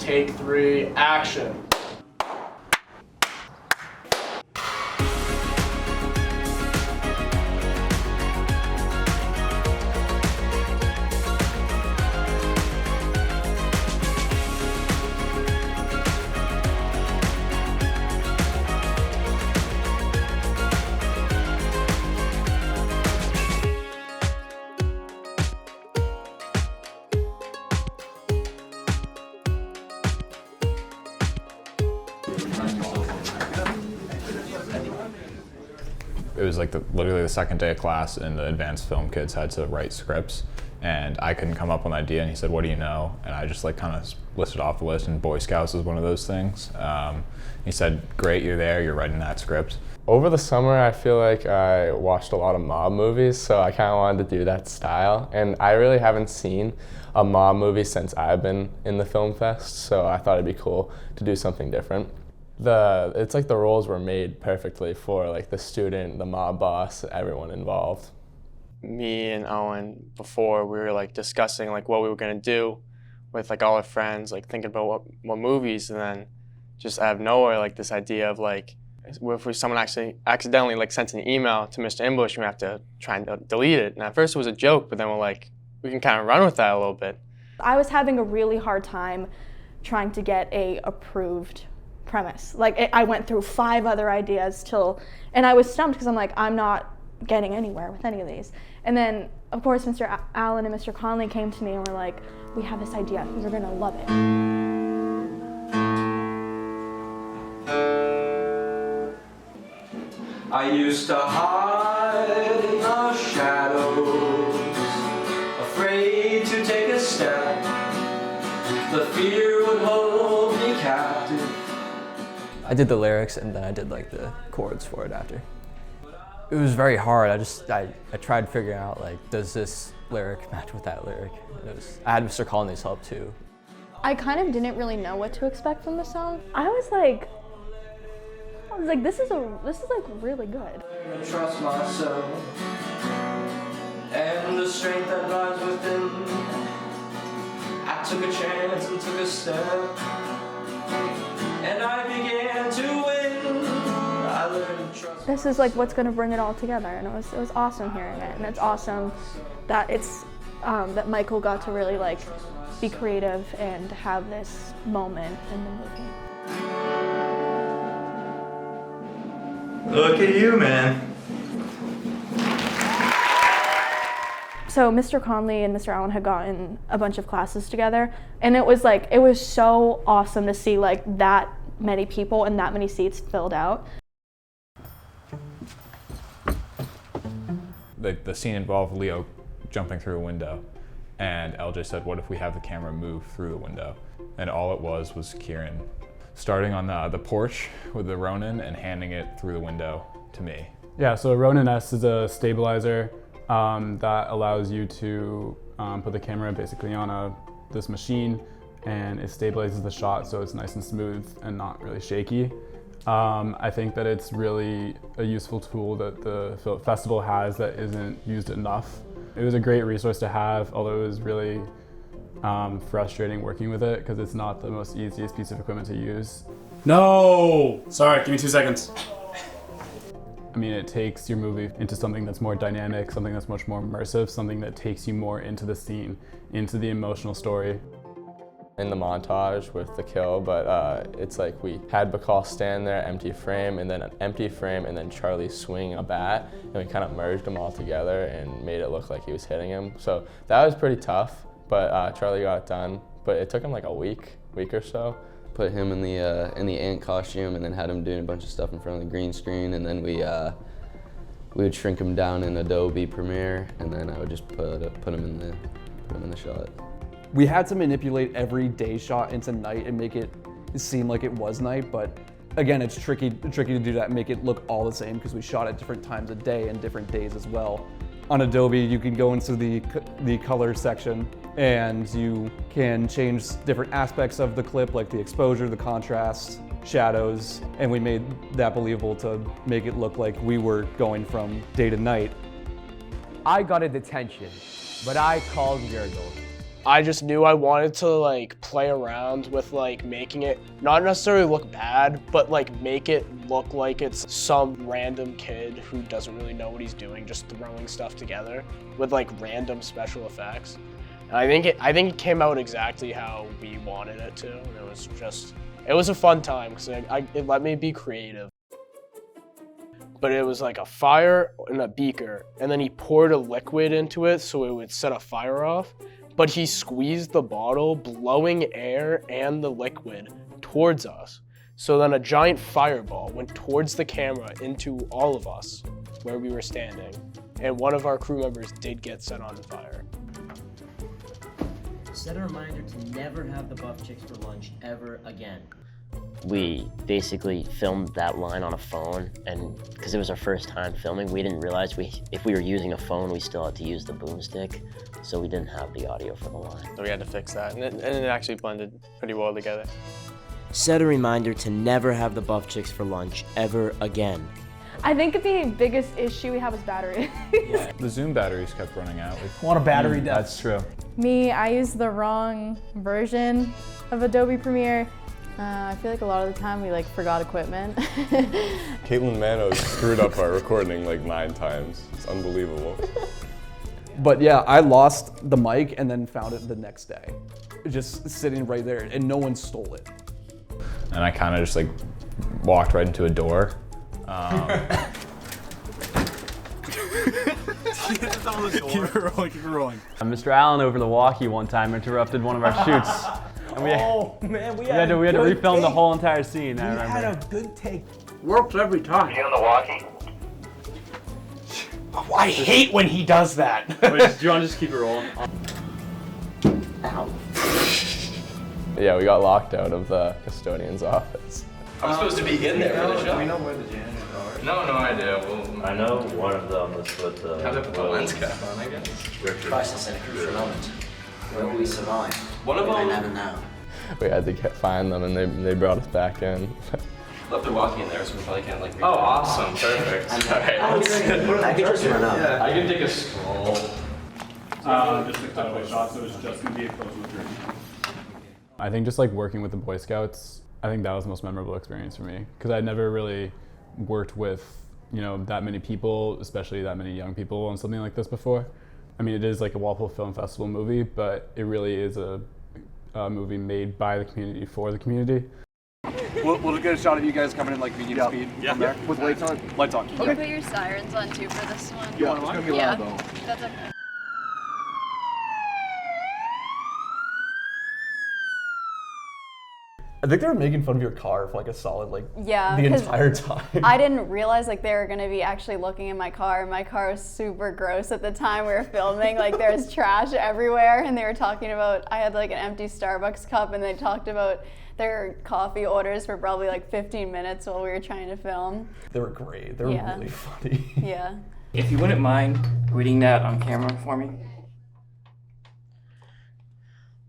take 3, action. It was like literally the second day of class, and the advanced film kids had to write scripts, and I couldn't come up with an idea, and he said, "What do you know?" And I just like kind of listed off the list, and Boy Scouts was one of those things. He said, "Great, you're there, you're writing that script." Over the summer, I feel like I watched a lot of mob movies, so I kind of wanted to do that style. And I really haven't seen a mob movie since I've been in the film fest, so I thought it'd be cool to do something different. It's like the roles were made perfectly for like the student, the mob boss, everyone involved. Me and Owen, before we were like discussing like what we were gonna do with like all our friends, like thinking about what movies, and then just out of nowhere, like this idea of like, if someone actually accidentally like sent an email to Mr. English, we have to try and delete it. And at first it was a joke, but then we're like, we can kind of run with that a little bit. I was having a really hard time trying to get a approved premise. Like I went through 5 other ideas and I was stumped because I'm like, I'm not getting anywhere with any of these. And then of course Mr. Allen and Mr. Conley came to me and were like, we have this idea, you're gonna love it. I used to hide in the shadows, afraid to take a step. The fear would hold me captive. I did the lyrics and then I did like the chords for it after. It was very hard. I tried figuring out like, does this lyric match with that lyric? I had Mr. Conley's help too. I kind of didn't really know what to expect from the song. I was like, this is like really good. I trust myself and the strength that lies within. I took a chance and took a step, and I began to win. I learned to trust. This is like what's going to bring it all together, and it was awesome hearing it, and it's awesome that that Michael got to really like be creative and have this moment in the movie. Look at you, man. So Mr. Conley and Mr. Allen had gotten a bunch of classes together, and it was so awesome to see like that many people and that many seats filled out. The scene involved Leo jumping through a window, and LJ said, "What if we have the camera move through the window?" And all it was Kieran starting on the porch with the Ronin and handing it through the window to me. Yeah, so a Ronin S is a stabilizer that allows you to put the camera basically on this machine, and it stabilizes the shot so it's nice and smooth and not really shaky. I think that it's really a useful tool that the film festival has that isn't used enough. It was a great resource to have, although it was really frustrating working with it because it's not the most easiest piece of equipment to use. No! Sorry, give me 2 seconds. I mean, it takes your movie into something that's more dynamic, something that's much more immersive, something that takes you more into the scene, into the emotional story. In the montage with the kill, but it's like we had Bacall stand there, empty frame, and then an empty frame, and then Charlie swing a bat, and we kind of merged them all together and made it look like he was hitting him. So that was pretty tough, but Charlie got it done. But it took him like a week or so. Put him in the ant costume, and then had him doing a bunch of stuff in front of the green screen, and then we would shrink him down in Adobe Premiere, and then I would just put him in the shot. We had to manipulate every day shot into night and make it seem like it was night, but again, it's tricky to do that and make it look all the same because we shot at different times of day and different days as well. On Adobe, you can go into the color section and you can change different aspects of the clip, like the exposure, the contrast, shadows, and we made that believable to make it look like we were going from day to night. I got a detention, but I called Gergel. I just knew I wanted to like play around with like making it not necessarily look bad, but like make it look like it's some random kid who doesn't really know what he's doing, just throwing stuff together with like random special effects. And I think it came out exactly how we wanted it to. And it was a fun time because it let me be creative. But it was like a fire in a beaker, and then he poured a liquid into it so it would set a fire off. But he squeezed the bottle, blowing air and the liquid towards us. So then a giant fireball went towards the camera into all of us where we were standing. And one of our crew members did get set on fire. Set a reminder to never have the buff chicks for lunch ever again. We basically filmed that line on a phone, and because it was our first time filming, we didn't realize if we were using a phone, we still had to use the boomstick, so we didn't have the audio for the line. So we had to fix that, and it actually blended pretty well together. Set a reminder to never have the buff chicks for lunch ever again. I think the biggest issue we have is battery. The Zoom batteries kept running out. Want a battery death. That's true. Me, I used the wrong version of Adobe Premiere. I feel like a lot of the time we like forgot equipment. Caitlin Mano screwed up our recording like 9 times. It's unbelievable. But yeah, I lost the mic and then found it the next day. Just sitting right there, and no one stole it. And I kind of just like walked right into a door. Keep it rolling, keep it rolling. Mr. Allen over the walkie one time interrupted one of our shoots. And we had to refilm the whole entire scene. I remember. had a good take. Works every time. You on the walkie? Oh, I hate when he does that. Wait, do you want to just keep it rolling? Ow. Yeah, we got locked out of the custodian's office. I'm supposed to be in there for the show. Do we know where the janitors are? No idea. Well, I know one of them is with have to put the lens cap on, I guess. Richard. Crisis in a crucial moment. Where will we survive? One of We them- may never know. We had to find them, and they brought us back in. Left the walkie in there, so we probably can't like. Oh, awesome! Perfect. Alright, I could just run up. yeah, I can take a stroll. Just a cutaway shot, so it's just gonna be a close with journey. I think just like working with the Boy Scouts, I think that was the most memorable experience for me because I'd never really worked with, that many people, especially that many young people on something like this before. I mean, it is like a Walpole Film Festival movie, but it really is a movie made by the community for the community. We'll get a shot of you guys coming in like medium speed from there. With lights on? Lights on. Can you put your sirens on too for this one? Yeah, it's gonna be loud though. That's okay. I think they were making fun of your car for like a solid Yeah, the 'cause entire time. I didn't realize like they were gonna be actually looking in my car. My car was super gross at the time we were filming. Like there's trash everywhere, and they were talking about, I had like an empty Starbucks cup, and they talked about their coffee orders for probably like 15 minutes while we were trying to film. They were great. They were really funny. Yeah. If you wouldn't mind reading that on camera for me.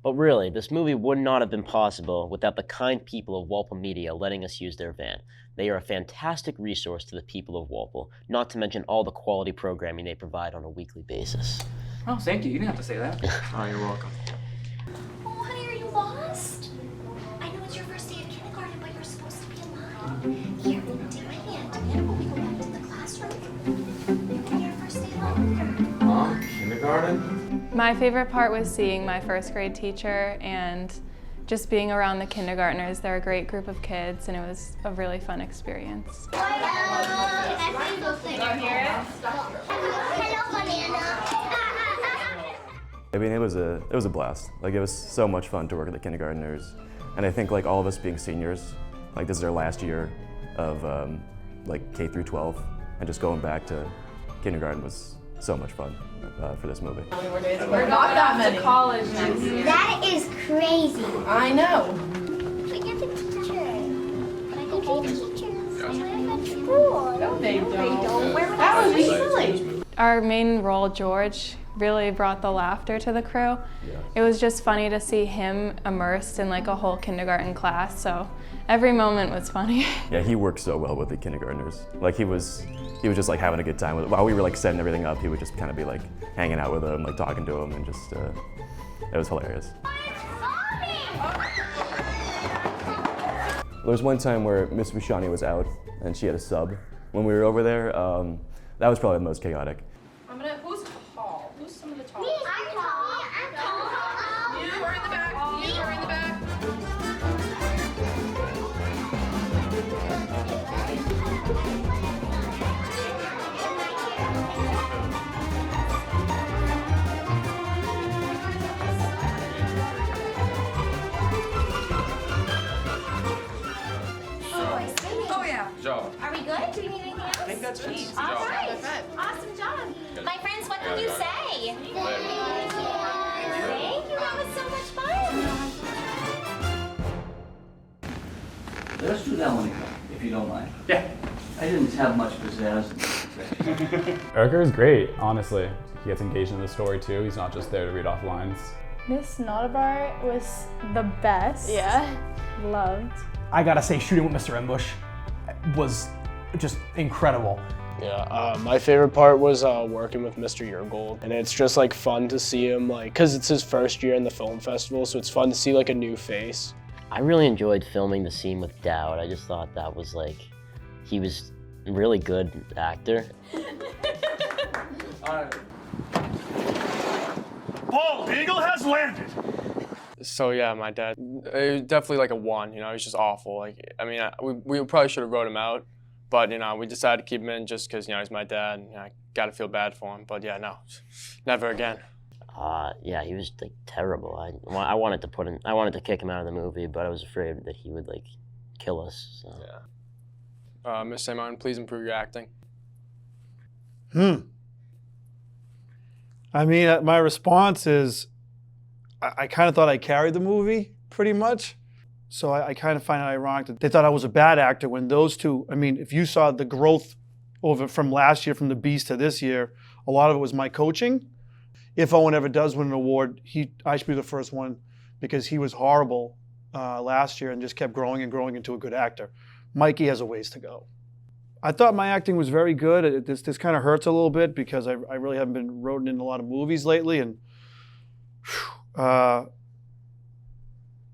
But really, this movie would not have been possible without the kind people of Walpole Media letting us use their van. They are a fantastic resource to the people of Walpole, not to mention all the quality programming they provide on a weekly basis. Oh, thank you. You didn't have to say that. Oh, you're welcome. Oh, honey, are you lost? I know it's your first day of kindergarten, but you're supposed to be alive. Here, take my hand, and when we go back to the classroom, you're your first day alone. Mom, kindergarten? My favorite part was seeing my first grade teacher and just being around the kindergartners. They're a great group of kids, and it was a really fun experience. I mean, it was a blast. Like, it was so much fun to work with the kindergartners, and I think like all of us being seniors, like this is our last year of like K through 12, and just going back to kindergarten was so much fun for this movie. We're not that many. College next year. That is crazy. I know. But you're the teacher. But I think you're the teachers. I have a school. No, they don't. That would be silly. Our main role, George, really brought the laughter to the crew. It was just funny to see him immersed in like a whole kindergarten class, so every moment was funny. Yeah, he worked so well with the kindergartners. Like he was just like having a good time with it. While we were like setting everything up, he would just kind of be like hanging out with them, like talking to them, and just It was hilarious. There was one time where Miss Rushani was out and she had a sub. When we were over there, that was probably the most chaotic. Who's tall? Who's some of the tall? Me, I'm tall. I'm tall. You are in the back. You are in the back. Oh yeah. Good job. Are we good? Do we need anything else? I think that's it. All right. Awesome job. My friends, what can you say? Thank you. That was so much fun. Let's do that one again, if you don't mind. Yeah. I didn't have much pizzazz in this section. Erica is great, honestly. He gets engaged in the story too. He's not just there to read off lines. Miss Notabar was the best. Yeah. Loved. I gotta say, shooting with Mr. Ambush was just incredible. Yeah, my favorite part was working with Mr. Yergold, and it's just like fun to see him, like, cause it's his first year in the film festival, so it's fun to see like a new face. I really enjoyed filming the scene with Dowd. I just thought that was like, he was a really good actor. Bald Eagle has landed. So yeah, my dad, it was definitely like a 1, you know, he's just awful. Like, I mean, we probably should have wrote him out, but you know, we decided to keep him in just because, you know, he's my dad, and you know, I gotta feel bad for him. But yeah, no, never again. Yeah, he was like terrible. I wanted to kick him out of the movie, but I was afraid that he would like kill us. So. Yeah. Miss St. Martin, please improve your acting. I mean, my response is, I kind of thought I carried the movie pretty much. So I kind of find it ironic that they thought I was a bad actor when those two, I mean, if you saw the growth over from last year, from The Beast to this year, a lot of it was my coaching. If Owen ever does win an award, I should be the first one, because he was horrible last year and just kept growing and growing into a good actor. Mikey has a ways to go. I thought my acting was very good. This kind of hurts a little bit because I really haven't been written in a lot of movies lately, and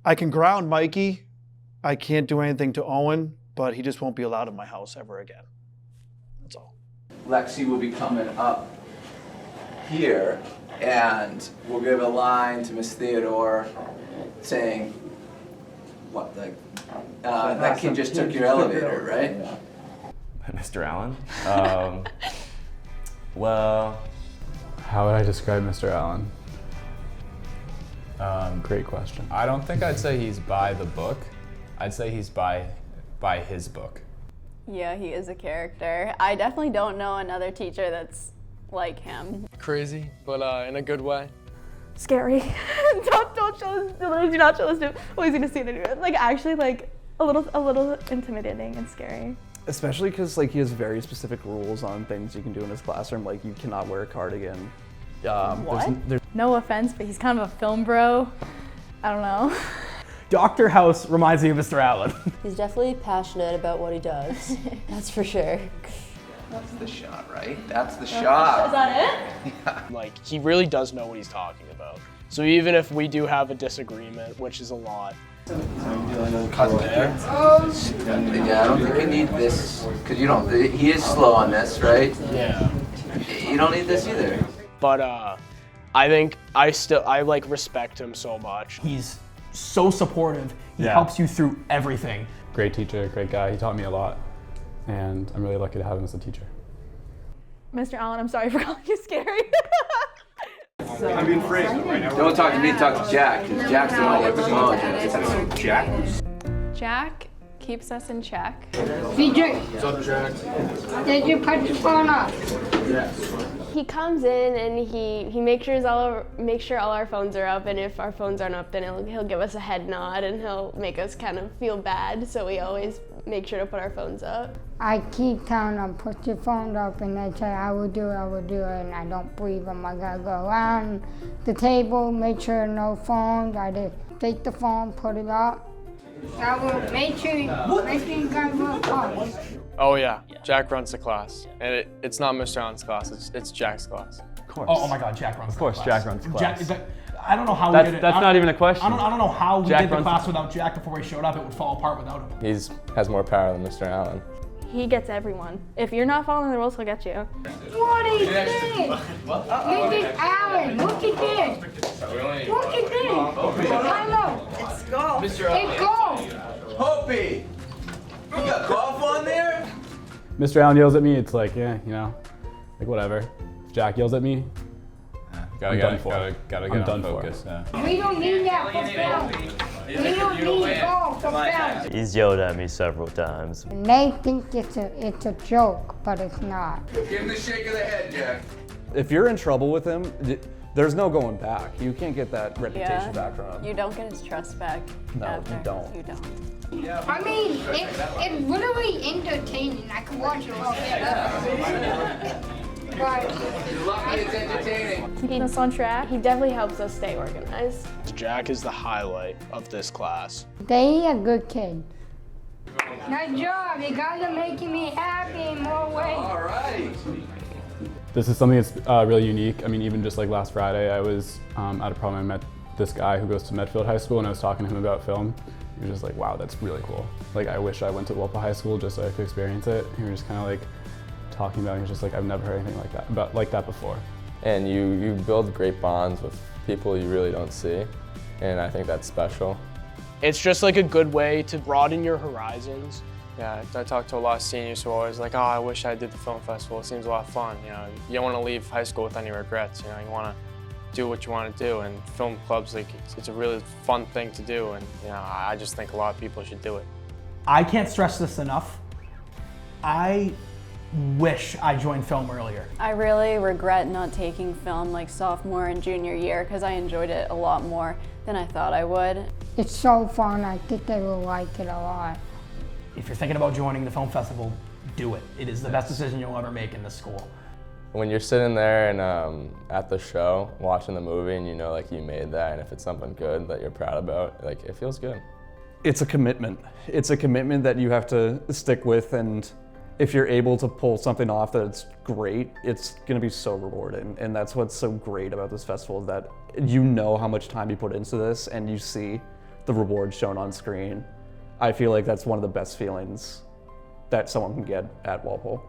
I can ground Mikey. I can't do anything to Owen, but he just won't be allowed in my house ever again. That's all. Lexi will be coming up here, and we'll give a line to Miss Theodore saying, what, like, that kid just took your elevator, right? Mr. Allen? Well... How would I describe Mr. Allen? Great question. I don't think I'd say he's by the book. I'd say he's by his book. Yeah, he is a character. I definitely don't know another teacher that's like him. Crazy, but in a good way. Scary. don't show this. Do not show this to him. Well, he's gonna see it anyway. Like actually, like a little intimidating and scary. Especially because like he has very specific rules on things you can do in his classroom. Like you cannot wear a cardigan. What? No offense, but he's kind of a film bro. I don't know. Dr. House reminds me of Mr. Allen. He's definitely passionate about what he does. That's for sure. That's the shot, right? That's the shot. Is that it? Yeah. Like, he really does know what he's talking about. So even if we do have a disagreement, which is a lot. Cut there. Yeah, I don't think you need this, because you don't, he is slow on this, right? Yeah. You don't need this either. But I think I like respect him so much. He's so supportive. He helps you through everything. Great teacher, great guy. He taught me a lot, and I'm really lucky to have him as a teacher. Mr. Allen, I'm sorry for calling you scary. I'm being phrased right now. Don't talk to me, talk to Jack, because Jack's the one that acknowledges. Jack keeps us in check. What's up, Jack? Did you put your phone off? Yes. He comes in and he makes sure all our phones are up, and if our phones aren't up, then he'll give us a head nod and he'll make us kind of feel bad. So we always make sure to put our phones up. I keep telling them, put your phone up, and they say, I will do it, and I don't believe them. I gotta go around the table, make sure no phones. I just take the phone, put it up. I will make sure you guys will pause. Oh yeah, Jack runs the class, and it's not Mr. Allen's class, it's Jack's class. course. Oh my God, Jack runs Of course, that Jack class. runs class. I don't know how That's- we did it. that's not even a question. I don't know how we Jack did the runs class the- without Jack before he showed up. It would fall apart without him. Has more power than Mr. Allen. He gets everyone. If you're not following the rules, he'll get you. What is this? Mrs. Allen, look at this. Look at this. I know. It's golf. It's golf. Hopi! You got golf on there? Mr. Allen yells at me, it's like, yeah, you know, like whatever. If Jack yells at me, Gotta I'm get done for. gotta I'm get done on for. focus. Yeah. We don't need that for film. We don't need golf for film. He's yelled at me several times. And they think it's a joke, but it's not. Give him the shake of the head, Jack. If you're in trouble with him, there's no going back. You can't get that reputation back from him. You don't get his trust back. No, after. you don't. You don't. I mean, it's really entertaining. I could watch it all day. But Lucky it's entertaining. Keeping us on track. He definitely helps us stay organized. Jack is the highlight of this class. They a good kid. nice job. You guys are making me happy in more ways. All right. this is something that's really unique. I mean, even just like last Friday, I was at a prom. I met this guy who goes to Medfield High School, and I was talking to him about film. He was just like, wow, that's really cool. Like, I wish I went to Walpole High School just so I could experience it. He was just kind of like talking about it. He was just like, I've never heard anything like that before. And you build great bonds with people you really don't see, and I think that's special. It's just like a good way to broaden your horizons. Yeah, I talked to a lot of seniors who are always like, oh, I wish I did the film festival. It seems a lot of fun. You know, you don't want to leave high school with any regrets. You know, you want to do what you want to do, and film clubs, like, it's a really fun thing to do, and you know, I just think a lot of people should do it. I can't stress this enough. I wish I joined film earlier. I really regret not taking film like sophomore and junior year because I enjoyed it a lot more than I thought I would. It's so fun. I think they will like it a lot. If you're thinking about joining the film festival, do it. It is the best decision you'll ever make in this school. When you're sitting there and at the show, watching the movie, and you know, like, you made that, and if it's something good that you're proud about, like, it feels good. It's a commitment. It's a commitment that you have to stick with, and if you're able to pull something off that's great, it's gonna be so rewarding. And that's what's so great about this festival, is that you know how much time you put into this and you see the reward shown on screen. I feel like that's one of the best feelings that someone can get at Walpole.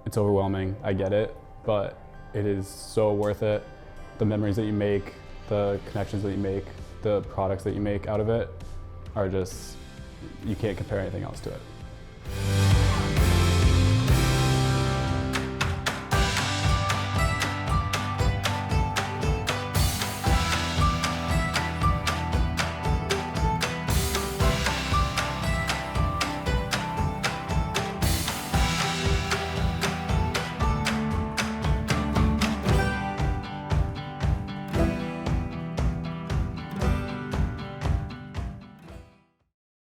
It's overwhelming, I get it, but it is so worth it. The memories that you make, the connections that you make, the products that you make out of it are just, you can't compare anything else to it.